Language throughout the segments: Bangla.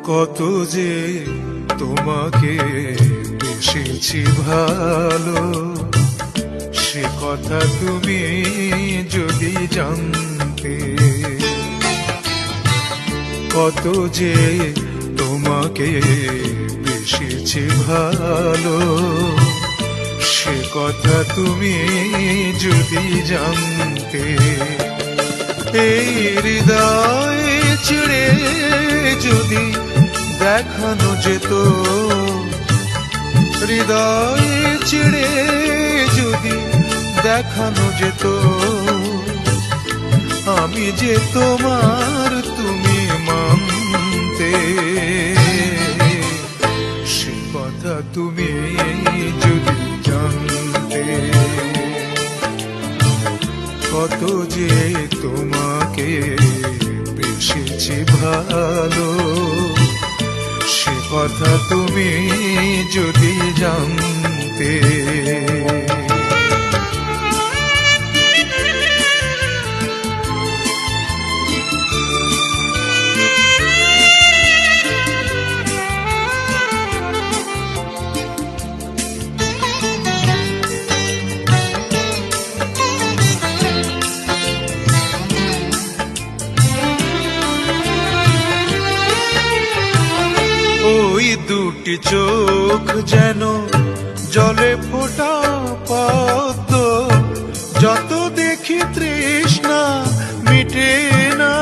কত যে তোমাকে বেসেছি ভালো, সে কথা তুমি যদি জানতে। কত যে তোমাকে বেসেছি ভালো, সে কথা তুমি যদি জানতে। এই হৃদয় ছিঁড়ে যদি দেখানো যেত, হৃদয় ছিঁড়ে যদি দেখানো যেত, আমি যে তোমার তুমি মানতে। সে কথা তুমি যদি জানতে। কত যে তোমাকে বেসেছি ভালো, সে কথা তুমি যদি জানতে। ওই দুটি চোখ যেন জলে ফোটা পদ্ম, যত দেখি তৃষ্ণা মিটে না,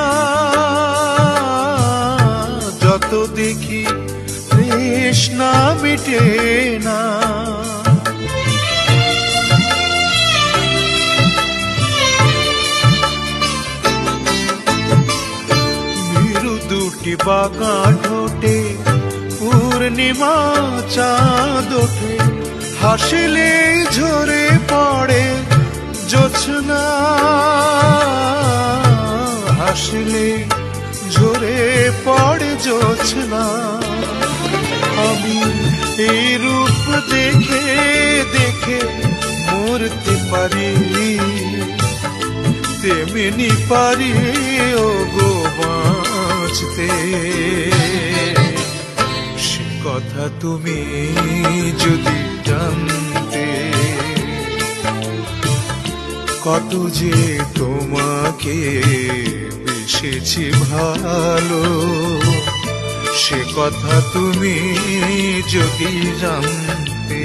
যত দেখি তৃষ্ণা মিটে না। ভীরু দুটি বাঁকা ঠোঁটে পূর্ণিমা চাঁদ ওঠে, হাসিলে ঝরে পড়ে জোছনা, হাসিলে ঝরে পড়ে জোছনা। আমি এই রূপ দেখে দেখে মরতে পারি, তেমনি পারি ও গো বাঁচতে। কথা তুমি যদি জানতে। কত যে তোমাকে বেসেছি ভালো, সে কথা তুমি যদি জানতে।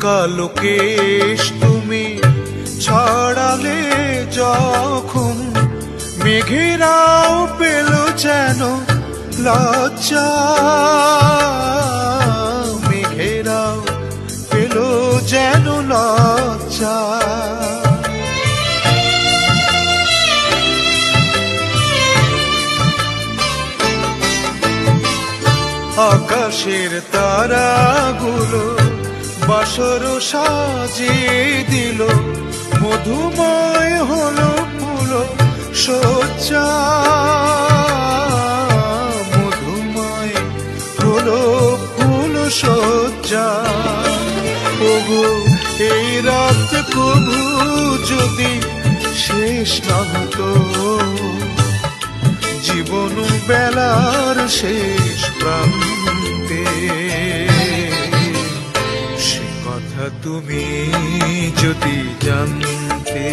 কালো কেশ তুমি ছড়ালে যখন, মেঘেরাও পেল যেন লজ্জা, মেঘেরাও পেল যেন লজ্জা। আকাশের তারাগুলো বাসর সাজিয়ে দিল, মধুময় হলো ফুল সজ্জা, মধুময় হলো ফুল সজ্জা। ওগো এই রাত কবু যদি শেষ না হতো, জীবন বেলার শেষ প্রান্তে। কথা তুমি যদি জানতে।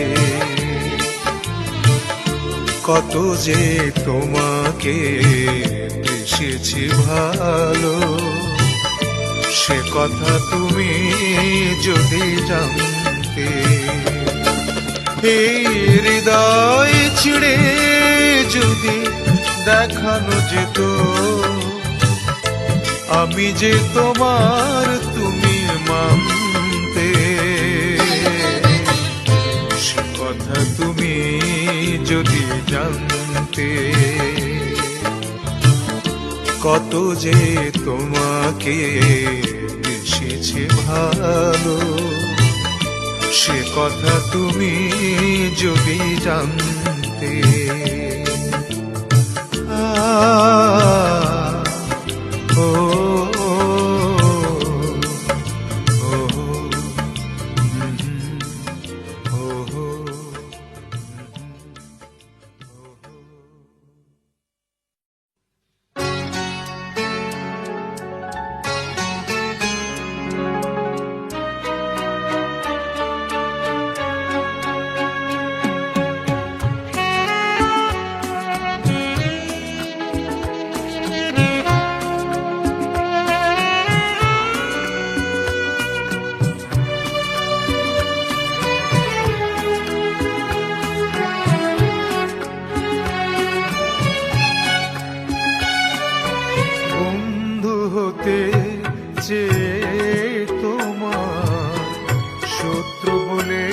কত যে তোমাকে বেসেছি ভালো, সে কথা তুমি যদি জানতে। এই হৃদয় ছিঁড়ে যদি দেখানো যেত, আমি যে তোমার তুমি মানতে। সে কথা তুমি যদি জানতে। কত যে তোমাকে বেসেছে ভালো, সে কথা তুমি যদি জানতে। ও যে তোমার শত্রু বলে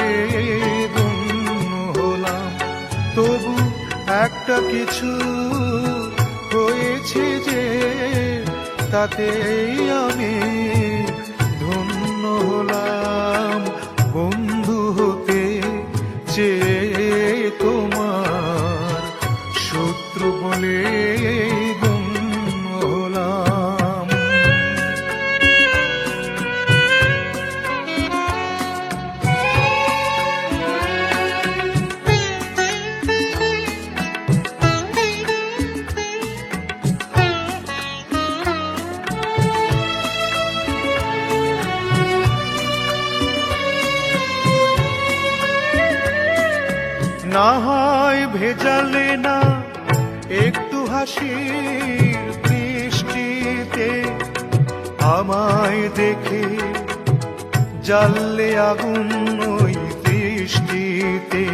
গণ্য হলাম, তবু একটা কিছু হয়েছে যে তাতেই আমি ধন্য হলাম। বন্ধু হতে যে তোমার শত্রু বলে গণ্য হলাম। না হয় ভেজালে না একটু হাসির দৃষ্টিতে, আমায় দেখে জ্বাললে আগুন ওই দৃষ্টিতে।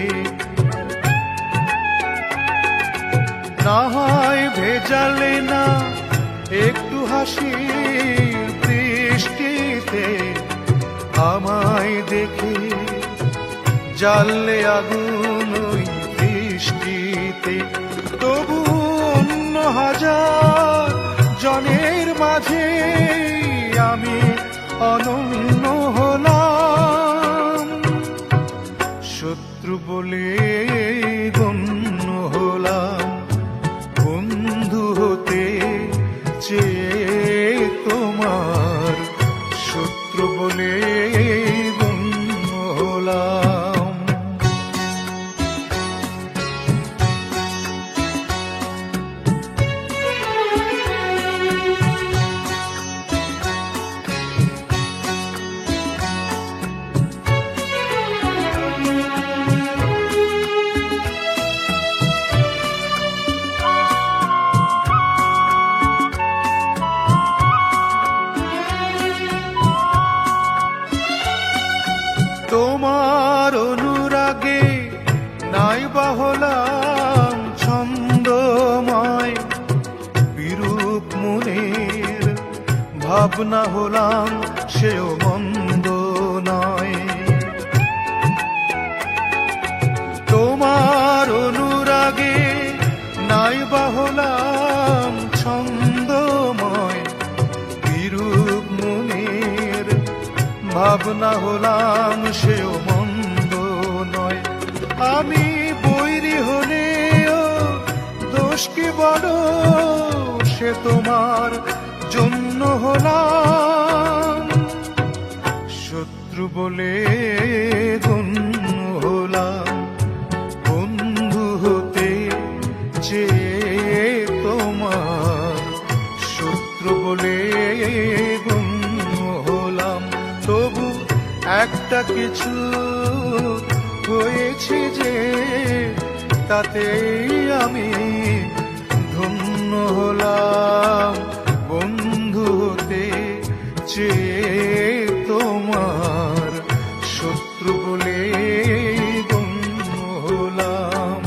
না হয় ভেজালে না একটু হাসির দৃষ্টিতে, আমায় দেখে জ্বাললে আগুন ওই দৃষ্টিতে। তবু অন্য হাজার জনের মাঝে আমি অনন্য হলাম, শত্রু বলে গণ্য হলাম। বন্ধু হতে চেয়ে তোমার শত্রু বলে গণ্য হলাম। তোমার অনুরাগে নাই বা হলাম ছন্দময়, বিরূপ মনের ভাবনা হলাম সেও মন্দ নয়। তোমার অনুরাগে নাই বা হলাম ছন্দময়, বিরূপ মনের ভাবনা হলাম সেও মন্দ নয়। আমি বৈরী হলেও দোষ কি বড়, সে তোমার জন্য হলাম, শত্রু বলে গণ্য হলাম। বন্ধু হতে চেয়ে তোমার শত্রু বলে গণ্য হলাম, তবু একটা কিছু হয়েছে যে তাতেই আমি ধন্য হলাম। বন্ধু হতে চেয়ে তোমার শত্রু বলে গণ্য হলাম।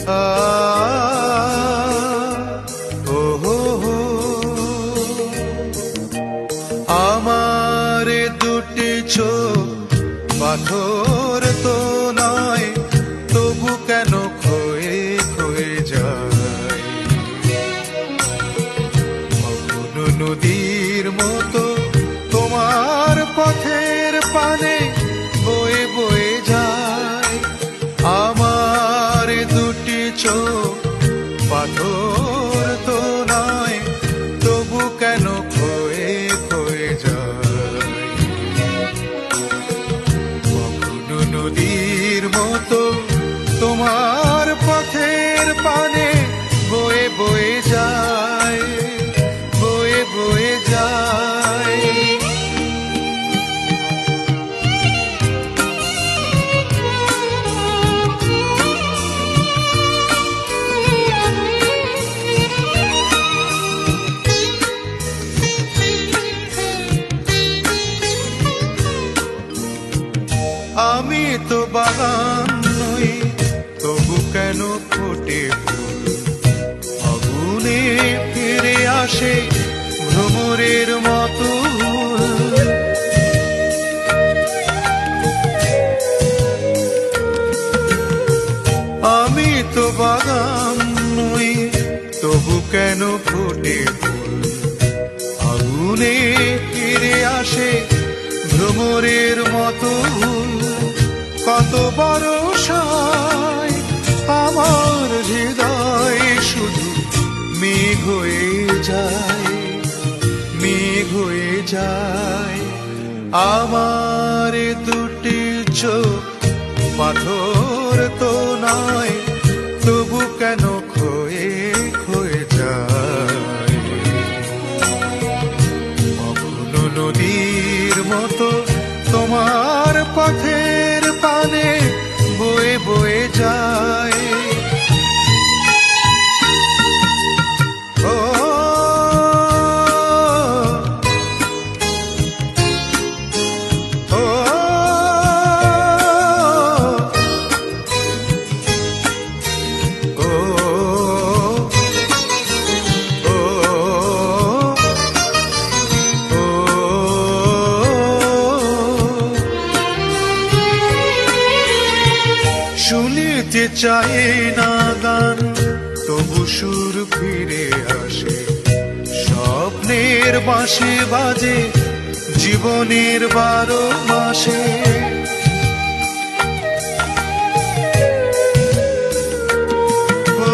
আ ও হো হো। আমার দুটি চোখ পাথর তো নয়, তবু কেন ক্ষয়ে ক্ষয়ে যায়। কখনো নদীর মতো তোমার পথের পানে বয়ে বয়ে যায়। আমার দুটি চোখ পাথর তো নয়, তবু কেন ক্ষয়ে ক্ষয়ে যায়। কখনো নদীর মতো তোমার পথের পানে বয়ে বয়ে যায়, বয়ে বয়ে যায়। আমি তো বাগান নই, তবু কেন ফোটে ফুল। আগুনে ফিরে আসে ভ্রমরের মতো। আমি তো বাগান নই, তবু কেন ফোটে ফুল। আগুনে ফিরে আসে ভ্রমরের মতো। কত বরষায় আমার হৃদয় শুধু মেঘ হয়ে যায়, মেঘ হয়ে যায়। আমার দুটি চোখ পাথর তো নয়, তবু কেন ক্ষয়ে ক্ষয়ে যায়। কখনো নদীর মতো তোমার পথের পানে বয়ে বয়ে যায়। ও ও শুনতে চাই না গান, তবু সুর ফিরে আসে। স্বপ্নের বাঁশি বাজে জীবনের 12 মাসে। ও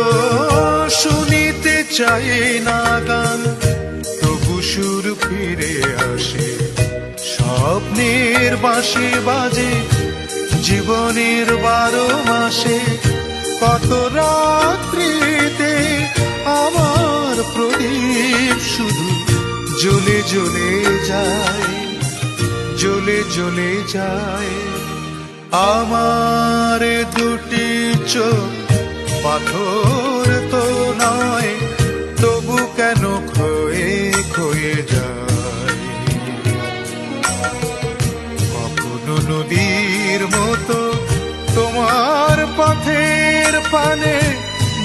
শুনিতে চাই না গান, তবু সুর ফিরে আসে। স্বপ্নের বাঁশি বাজে জীবনের 12 মাসে। কত রাত্রিতে আমার প্রদীপ শুধু জ্বলে জ্বলে যায়, জ্বলে জ্বলে যায়। আমার দুটি চোখ পাথর তো নয়, তবু কেন ক্ষয়ে ক্ষয়ে যায়। কখনো নদীর মতো তোমার পথের পানে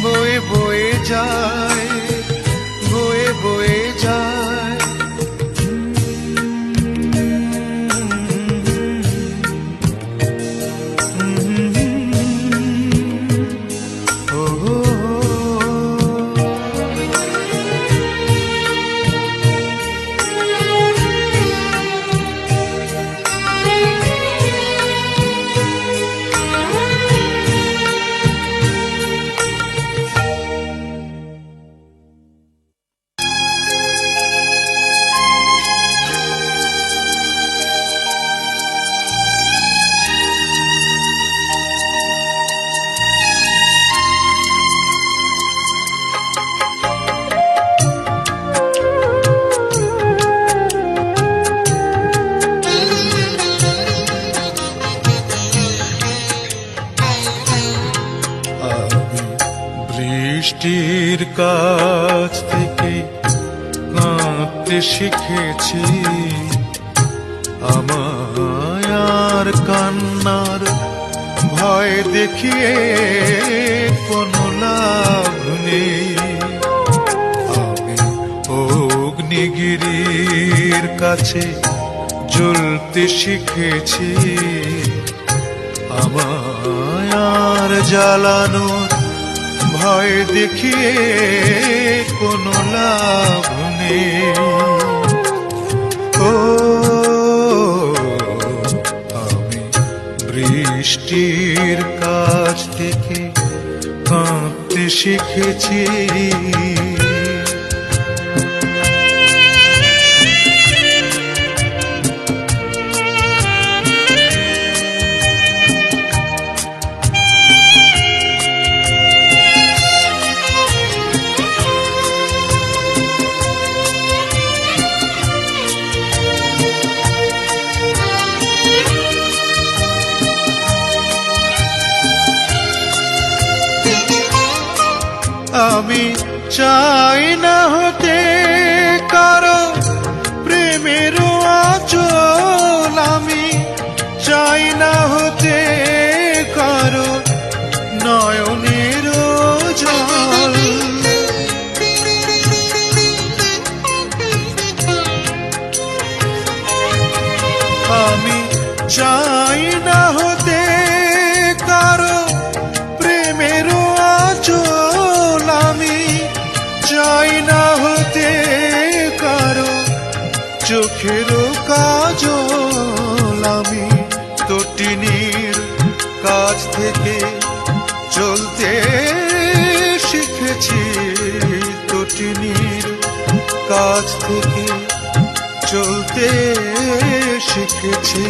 বয়ে বয়ে যায়, বয়ে বয়ে যায়। বৃষ্টির কাছ থেকে কাঁদতে শিখেছি, আমায় আর কান্নার ভয় দেখিয়ে কোনো লাভ নেই। আমি অগ্নিগিরির কাছে জ্বলতে শিখেছি, আমায় আর জ্বালানোর ভয় দেখিয়ে কোনো লাভ নেই। ও আমি বৃষ্টির কাছ থেকে কাঁদতে শিখেছি। আমি চাই না হতে কারো প্রেমের আঁচল, আমি চাই না হতে কারো নয়নের জল। আমি চাই না হতে কারো প্রেমের আঁচল, আমি চাই না হতে কারো চোখের কাজল। আমি তটিনীর কাছ থেকে চলতে শিখেছি, তটিনীর কাছ থেকে চলতে শিখেছি।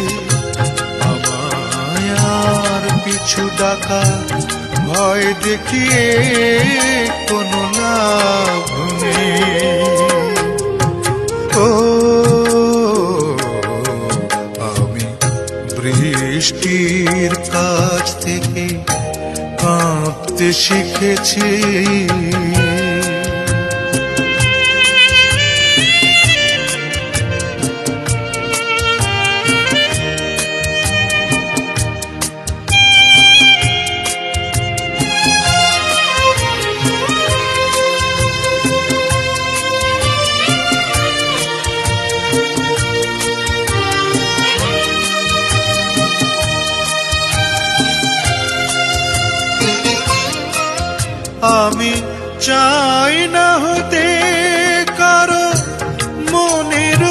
আমায় আর পিছু ডাকা ভয় দেখিয়ে কোনো লাভ নেই। ও আমি বৃষ্টির কাছ থেকে কাঁদতে শিখেছি। আমি চাই না হতে কারো মনের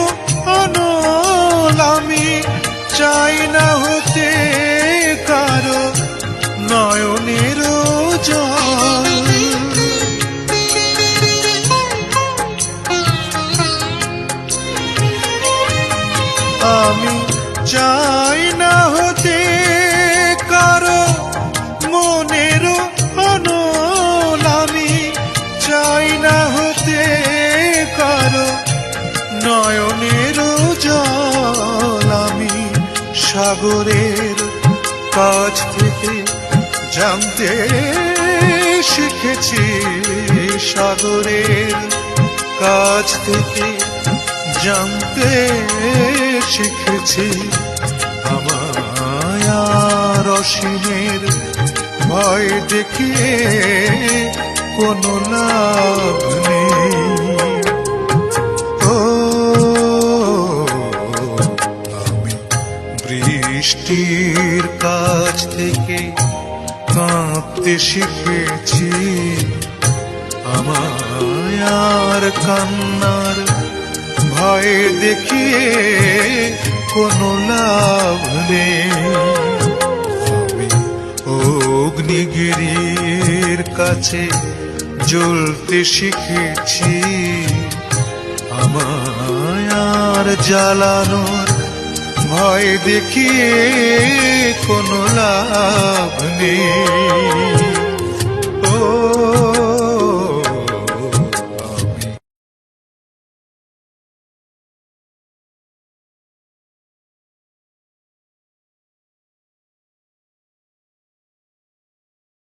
অনল, আমি চাই না হতে কারো নয়নের জল। আমি চাই না হতে কারো মনের অনল, আমি চাই না হতে কারো নয়নের জল। আমি সাগরের কাছ থেকে জানতে শিখেছি, সাগরের কাছ থেকে জানতে শিখেছি। আমায় আর অসীমের ভয় দেখিয়ে কোনো লাভ নেই। ও আমি বৃষ্টির কাছ থেকে কাঁদতে শিখেছি, আমায় আর কান্নার ভয় দেখিয়ে কোনো লাভ নেই। আমি অগ্নিগিরির কাছে জ্বলতে শিখেছি, আমায় আর জ্বালানোর ভয় দেখিয়ে কোনো লাভ নেই।